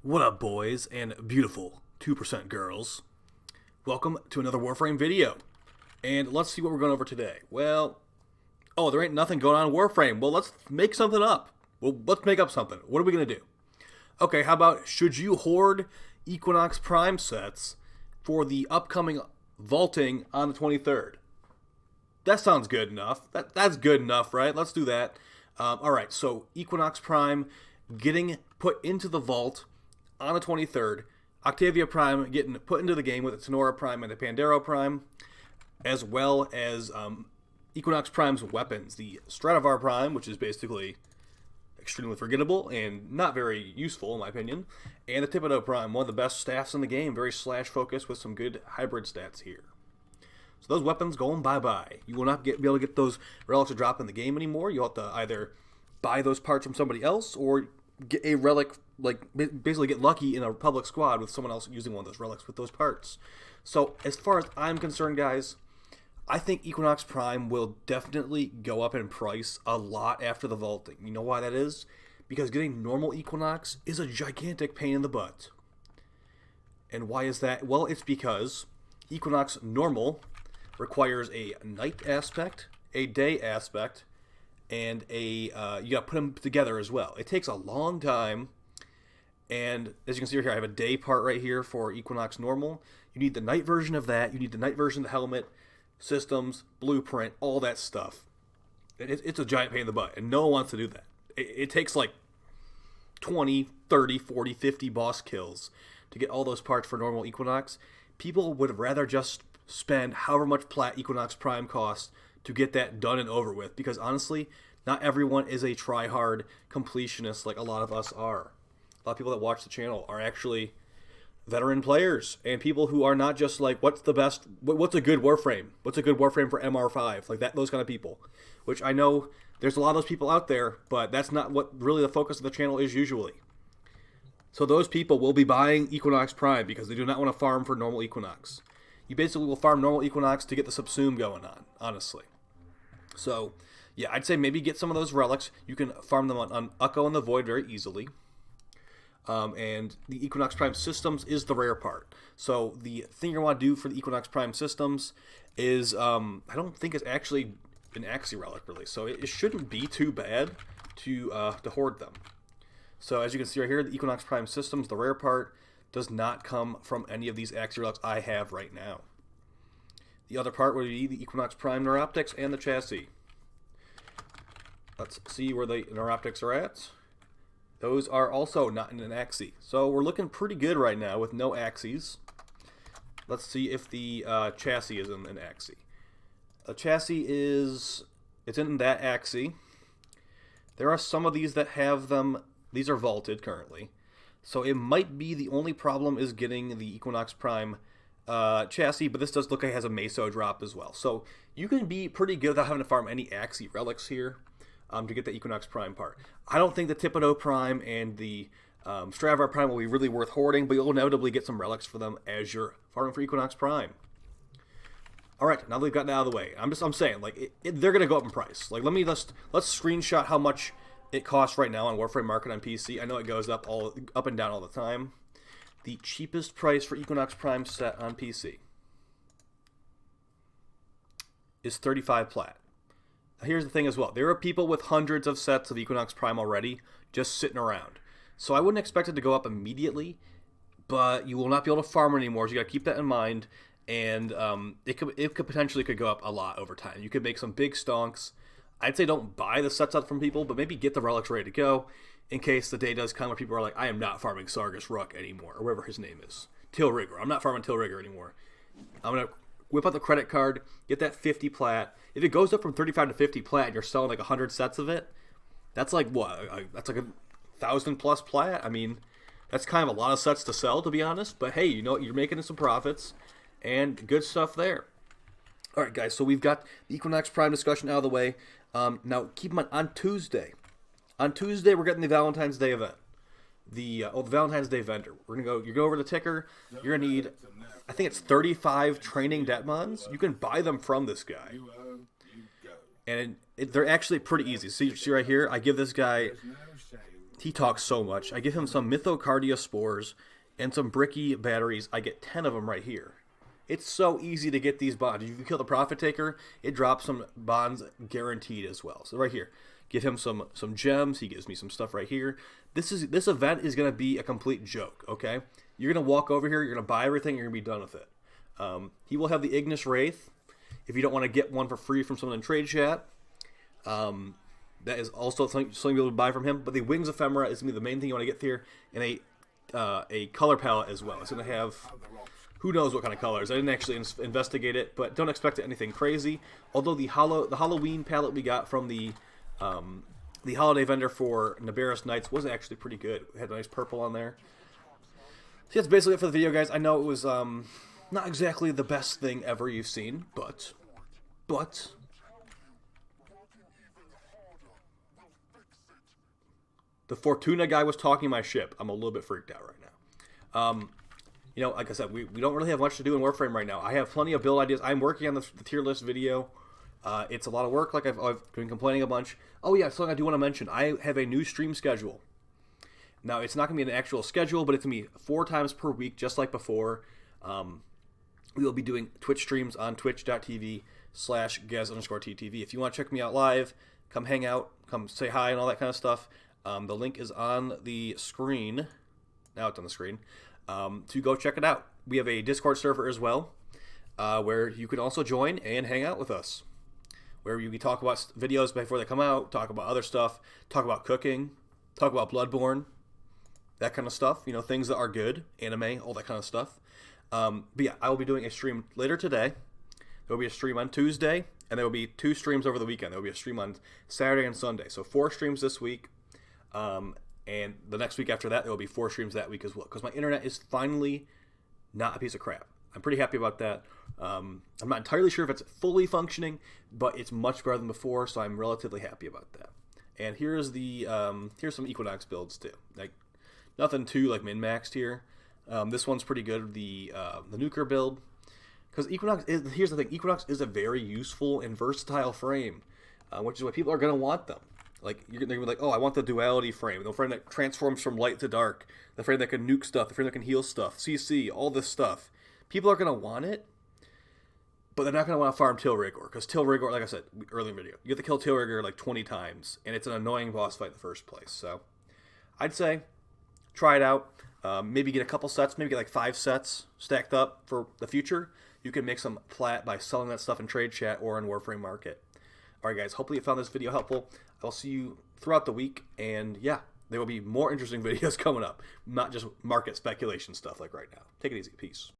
What up, boys and beautiful 2% girls? Welcome to another Warframe video. And let's see what we're going over today. Well, there ain't nothing going on in Warframe. Well, let's make something up. Well, let's make up something. What are we going to do? Okay, how about should you hoard Equinox Prime sets for the upcoming vaulting on the 23rd? That sounds good enough. That's good enough, right? Let's do that. Alright, so Equinox Prime getting put into the vault on the 23rd. Octavia Prime getting put into the game with the Tenora Prime and the Pandero Prime, as well as Equinox Prime's weapons. The Stradivar Prime, which is basically extremely forgettable and not very useful in my opinion, and the Thibodeau Prime, one of the best staffs in the game, very slash focused with some good hybrid stats here. So those weapons going bye-bye. You will not be able to get those relics to drop in the game anymore. You'll have to either buy those parts from somebody else or get a relic, like basically get lucky in a public squad with someone else using one of those relics with those parts. So as far as I'm concerned, guys, I think Equinox Prime will definitely go up in price a lot after the vaulting. You know why that is? Because getting normal Equinox is a gigantic pain in the butt. And why is that? Well, it's because Equinox Normal requires a night aspect, a day aspect, and you gotta put them together as well. It takes a long time, and as you can see right here, I have a day part right here for Equinox Normal. You need the night version of that. You need the night version of the helmet, systems, blueprint, all that stuff. It's a giant pain in the butt, and no one wants to do that. It takes like 20, 30, 40, 50 boss kills to get all those parts for normal Equinox. People would rather just spend however much plat Equinox Prime costs to get that done and over with, because honestly, not everyone is a try-hard completionist like a lot of us are. A lot of people that watch the channel are actually veteran players and people who are not just like, what's a good Warframe? What's a good Warframe for MR5? Like that, those kind of people. Which I know there's a lot of those people out there, but that's not what really the focus of the channel is usually. So those people will be buying Equinox Prime because they do not want to farm for normal Equinox. You basically will farm normal Equinox to get the subsume going on, honestly. So, yeah, I'd say maybe get some of those relics. You can farm them on Ukko and the Void very easily. And the Equinox Prime systems is the rare part. So the thing you want to do for the Equinox Prime systems is, I don't think it's actually an Axie relic, really. So it shouldn't be too bad to hoard them. So as you can see right here, the Equinox Prime systems, the rare part, does not come from any of these Axie relics I have right now. The other part would be the Equinox Prime Neuroptics and the chassis. Let's see where the Neuroptics are at. Those are also not in an Axie. So we're looking pretty good right now with no Axies. Let's see if the chassis is in an Axie. The chassis it's in that Axie. There are some of these that have them. These are vaulted currently. So it might be the only problem is getting the Equinox Prime chassis, but this does look like it has a Meso drop as well. So you can be pretty good without having to farm any Axie relics here to get the Equinox Prime part. I don't think the Thibodeau Prime and the Stradivar Prime will be really worth hoarding, but you'll inevitably get some relics for them as you're farming for Equinox Prime. Alright, now that we've gotten that out of the way, I'm saying, like, they're going to go up in price. Like, let's screenshot how much it costs right now on Warframe Market on PC. I know it goes up and down all the time. The cheapest price for Equinox Prime set on PC is 35 plat. Now here's the thing as well. There are people with hundreds of sets of Equinox Prime already just sitting around. So I wouldn't expect it to go up immediately, but you will not be able to farm it anymore, so you got to keep that in mind. And it could potentially go up a lot over time. You could make some big stonks. I'd say don't buy the sets up from people, but maybe get the relics ready to go in case the day does come where people are like, I am not farming Sargus Ruck anymore, or whatever his name is. Tilrigger. I'm not farming Tilrigger anymore. I'm going to whip out the credit card, get that 50 plat. If it goes up from 35 to 50 plat and you're selling like 100 sets of it, that's like what? That's like 1,000 plus plat? I mean, that's kind of a lot of sets to sell, to be honest. But hey, you know what? You're making some profits and good stuff there. All right, guys, so we've got the Equinox Prime discussion out of the way. Now, keep in mind, on Tuesday, we're getting the Valentine's Day event. The Valentines Day Vendor. You go over the ticker. You're gonna need, I think it's 35 training Detmons. You can buy them from this guy, and they're actually pretty easy. See right here, I give this guy He talks so much. I give him some Mythocardia spores and some Bricky batteries. I get 10 of them right here. It's so easy to get these bonds. If you kill the Profit Taker, it drops some bonds guaranteed as well. So right here, give him some gems. He gives me some stuff right here. This event is going to be a complete joke, okay? You're going to walk over here, you're going to buy everything, you're going to be done with it. He will have the Ignis Wraith. If you don't want to get one for free from someone in trade chat, that is also something you'll be able to buy from him. But the Wings Ephemera is going to be the main thing you want to get here, and a color palette as well. It's going to have who knows what kind of colors. I didn't actually investigate it, but don't expect anything crazy. Although the Halloween palette we got from the holiday vendor for Nabarus Knights was actually pretty good. It had a nice purple on there. So that's basically it for the video, guys. I know it was not exactly the best thing ever you've seen, but the Fortuna guy was talking my ship. I'm a little bit freaked out right now. You know, like I said, we don't really have much to do in Warframe right now. I have plenty of build ideas. I'm working on the tier list video. It's a lot of work, like I've been complaining a bunch. Oh yeah, something I do want to mention. I have a new stream schedule. Now, it's not going to be an actual schedule, but it's going to be 4 times per week, just like before. We will be doing Twitch streams on twitch.tv/gaz_ttv. If you want to check me out live, come hang out, come say hi and all that kind of stuff. The link is on the screen. Now it's on the screen. To go check it out. We have a Discord server as well, where you can also join and hang out with us, where we talk about videos before they come out, talk about other stuff, talk about cooking, talk about Bloodborne, that kind of stuff. You know, things that are good, anime, all that kind of stuff. But yeah, I will be doing a stream later today. There will be a stream on Tuesday, and there will be 2 streams over the weekend. There will be a stream on Saturday and Sunday. So 4 streams this week. And the next week after that, there will be 4 streams that week as well. Because my internet is finally not a piece of crap. I'm pretty happy about that. I'm not entirely sure if it's fully functioning, but it's much better than before, so I'm relatively happy about that. And here's here's some Equinox builds too. Like nothing too like min-maxed here. This one's pretty good. The Nuker build, because here's the thing. Equinox is a very useful and versatile frame, which is why people are gonna want them. Like, they're going to be like, oh, I want the duality frame. The frame that transforms from light to dark. The frame that can nuke stuff. The frame that can heal stuff. CC, all this stuff. People are going to want it, but they're not going to want to farm Tilrigor. Because Tilrigor, like I said earlier in the video, you have to kill Tilrigor like 20 times. And it's an annoying boss fight in the first place. So, I'd say, try it out. Maybe get a couple sets. Maybe get like 5 sets stacked up for the future. You can make some plat by selling that stuff in trade chat or in Warframe Market. Alright guys, hopefully you found this video helpful. I'll see you throughout the week, and yeah, there will be more interesting videos coming up, not just market speculation stuff like right now. Take it easy. Peace.